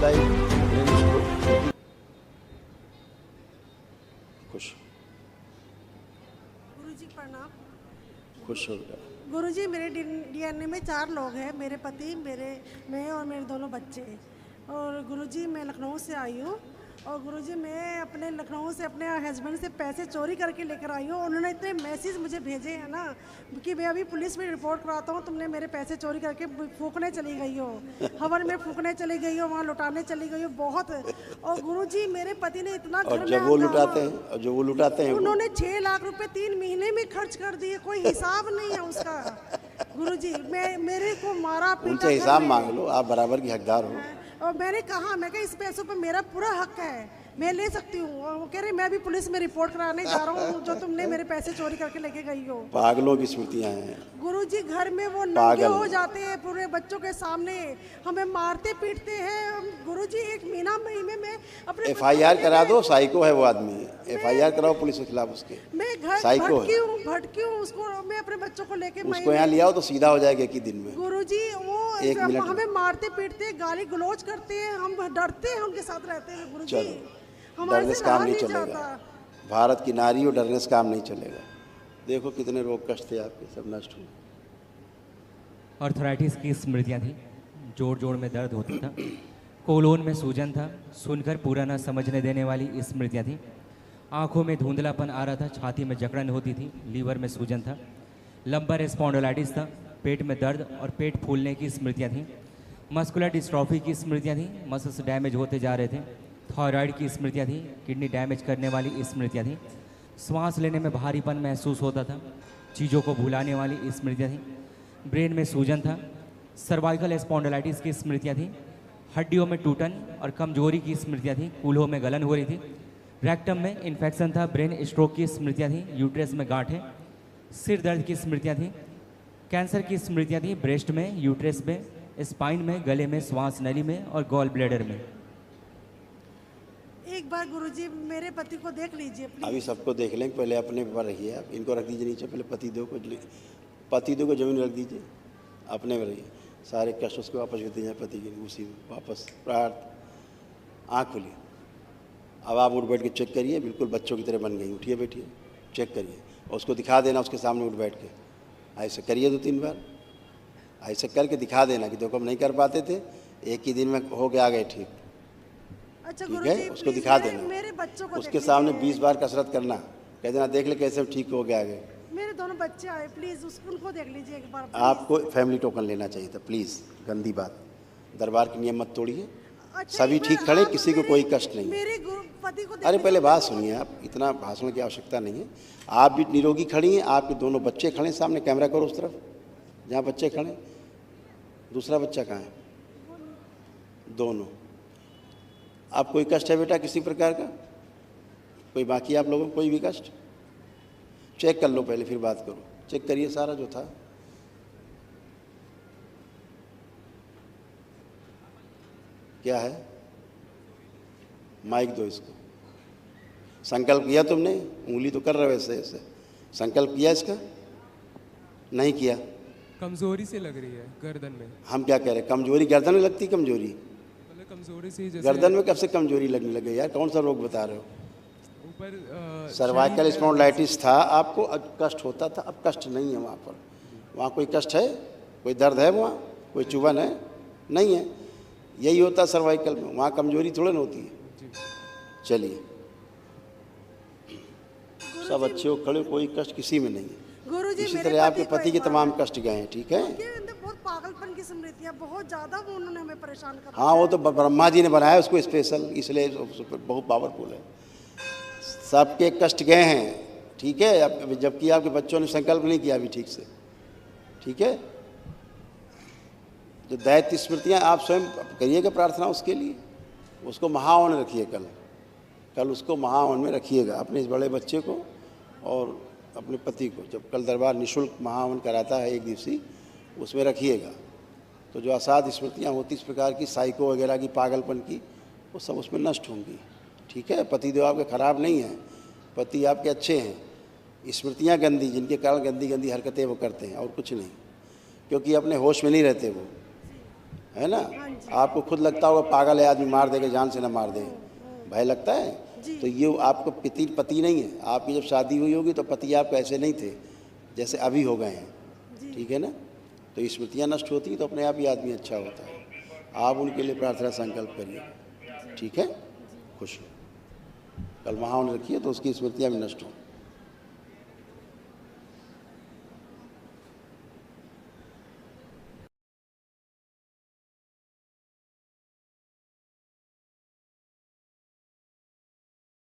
Life खुश गुरुजी प्रणाम। खुश हो गया। गुरुजी मेरे डीएनए में 4 लोग हैं, मेरे पति, मैं और मेरे दोनों बच्चे। और गुरुजी मैं लखनऊ से आई हूँ और गुरुजी मैं अपने लखनऊ से अपने हस्बैंड से पैसे चोरी करके लेकर आई हूँ। उन्होंने इतने मैसेज मुझे भेजे हैं ना कि मैं अभी पुलिस में रिपोर्ट कराता हूँ, तुमने मेरे पैसे चोरी करके फूकने चली गई हो, हवन में फूकने चली गई हो, वहाँ लुटाने चली गई हो बहुत। और गुरुजी मेरे पति ने इतना और जब वो लुटाते हैं उन्होंने 6 लाख रुपए 3 महीने में खर्च कर दिए, कोई हिसाब नहीं है उसका। गुरुजी मेरे को मारा पीटा, उनसे हिसाब मांग लो, आप बराबर की हकदार हो। और मैंने कहा, मैं इस पैसों पे मेरा पूरा हक है, मैं ले सकती हूँ। और वो कह रहे मैं भी पुलिस में रिपोर्ट कराने जा रहा हूँ जो तुमने मेरे पैसे चोरी करके लेके गई हो। पागलों की स्मृतियाँ हैं गुरुजी घर में वो नंगे हो जाते हैं पूरे बच्चों के सामने, हमें मारते पीटते हैं। गुरुजी 1 महीने में अपने FIR करा दो, साइको है वो आदमी, FIR कराओ पुलिस के खिलाफ उसके। मैं घर भटकी हूँ उसको, मैं अपने बच्चों को लेके उसको यहाँ लिया हो तो सीधा हो जाएगा एक ही दिन में। गुरुजी वो हमें मारते पीटते, गाली गलौज करते हैं, हम डरते हैं उनके साथ रहते हैं। गुरुजी डरने से काम नहीं चलेगा, भारत की नारी हो, डरने से काम नहीं चलेगा। देखो कितने रोग कष्ट थे आपके, सब नष्ट हुए। आर्थराइटिस की स्मृतियाँ थी, जोड़ जोड़ में दर्द होता था, कोलोन में सूजन था, सुनकर पूरा न समझने देने वाली स्मृतियाँ थी, आंखों में धुंधलापन आ रहा था, छाती में जकड़न होती थी, लीवर में सूजन था, लंबर स्पॉन्डिलाइटिस था, पेट में दर्द और पेट फूलने की स्मृतियाँ थी, मस्कुलर डिस्ट्रॉफी की स्मृतियाँ थी, मसल्स डैमेज होते जा रहे थे, थायराइड की स्मृतियाँ थी, किडनी डैमेज करने वाली स्मृतियाँ थी, सांस लेने में भारीपन महसूस होता था, चीज़ों को भुलाने वाली स्मृतियाँ थी, ब्रेन में सूजन था, सर्वाइकल स्पॉन्डिलाइटिस की स्मृतियाँ थी, हड्डियों में टूटन और कमजोरी की स्मृतियाँ थी, कूल्हों में गलन हो रही थी, रेक्टम में इन्फेक्शन था, ब्रेन स्ट्रोक की स्मृतियाँ थी, यूट्रस में गांठें, सिर दर्द की स्मृतियाँ थी, कैंसर की स्मृतियाँ थी, ब्रेस्ट में, यूट्रस में, स्पाइन में, गले में, श्वास नली में और गॉल ब्लैडर में। एक बार गुरुजी मेरे पति को देख लीजिए प्लीज। अभी सबको देख लें, पहले अपने पर रहिए आप, इनको रख दीजिए नीचे, पहले पतिदेव को जमीन रख दीजिए, अपने में रहिए, सारे कष्ट उसको वापस देते जाए पति के, उसी में वापस प्रार्थ। आँख खुलिए, अब आप उठ बैठ के चेक करिए, बिल्कुल बच्चों की तरह बन गई, उठिए बैठिए, चेक करिए और उसको दिखा देना उसके सामने उठ बैठ के, ऐसे करिए 2-3 बार, ऐसे करके दिखा देना कि देखो हम नहीं कर पाते थे, एक ही दिन में हो के आ गए ठीक। अच्छा ठीक है, उसको दिखा देना, मेरे बच्चों को उसके सामने 20 बार कसरत करना, कह देना देख ले कैसे ठीक हो गया आगे। मेरे दोनों बच्चे आए, प्लीज उनको देख लीजिए एक बार। आपको फैमिली टोकन लेना चाहिए था, प्लीज़, गंदी बात, दरबार की नियम मत तोड़िए। अच्छा, सभी ठीक खड़े, किसी को कोई कष्ट नहीं। मेरे पति को अरे पहले बात सुनिए आप, इतना भाषण की आवश्यकता नहीं है। आप भी निरोगी खड़ी हैं, आपके दोनों बच्चे खड़े सामने, कैमरा करो उस तरफ जहाँ बच्चे खड़े, दूसरा बच्चा कहाँ है? दोनों। आप कोई कष्ट है बेटा किसी प्रकार का? कोई बाकी आप लोगों को कोई भी कष्ट? चेक कर लो पहले फिर बात करो, चेक करिए सारा जो था। क्या है? माइक दो इसको। संकल्प किया तुमने? उंगली तो कर रहे हो ऐसे ऐसे, संकल्प किया इसका? नहीं किया? कमजोरी से लग रही है गर्दन में। हम क्या कह रहे हैं, कमजोरी गर्दन में लगती? कमजोरी कमजोरी से जैसे गर्दन में कब से कमजोरी लगने लगे यार? कौन सा रोग बता रहे हो? ऊपर सर्वाइकल स्पॉन्डिलाइटिस था आपको, कष्ट होता था, अब कष्ट नहीं है वहाँ पर। वहाँ कोई कष्ट है? कोई दर्द है वहाँ? कोई चुभन है? नहीं है। यही होता है सर्वाइकल में, वहाँ कमजोरी थोड़ी ना होती है। चलिए सब अच्छे हो खड़े, कोई कष्ट किसी में नहीं है। गुरुजी इसी तरह आपके पति के तमाम कष्ट गए हैं, ठीक है? बहुत पागलपन की स्मृतियाँ, बहुत ज़्यादा वो उन्होंने हमें परेशान कर। हाँ वो तो ब्रह्मा जी ने बनाया उसको स्पेशल, इसलिए बहुत पावरफुल है। सबके कष्ट गए हैं, ठीक है? अब जबकि आपके बच्चों ने संकल्प नहीं किया अभी ठीक से, ठीक है? जो दैत्य स्मृतियाँ आप स्वयं करिएगा प्रार्थना उसके लिए, उसको महावन रखिए, कल उसको महावन में रखिएगा, अपने इस बड़े बच्चे को और अपने पति को। जब कल दरबार निःशुल्क महावन कराता है 1 दिवसीय, उसमें रखिएगा। तो जो असाध स्मृतियाँ होती इस प्रकार की, साइको वगैरह की, पागलपन की, वो सब उसमें नष्ट होंगी, ठीक है? पतिदेव आपके खराब नहीं हैं, पति आपके अच्छे हैं। स्मृतियाँ गंदी, जिनके कारण गंदी गंदी हरकतें वो करते हैं और कुछ नहीं, क्योंकि अपने होश में नहीं रहते वो, है ना। आपको खुद लगता होगा पागल है आदमी, मार देगा, जान से ना मार दे, भय लगता है। तो ये आपको पति नहीं है। आपकी जब शादी हुई होगी तो पति आप ऐसे नहीं थे जैसे अभी हो गए हैं, ठीक है ना। तो स्मृतियाँ नष्ट होती तो अपने आप ही आदमी अच्छा होता है। आप उनके लिए प्रार्थना संकल्प करिए, ठीक है। खुश हो, कल वहाँ उन्हें रखिए तो उसकी स्मृतियाँ भी नष्ट हों।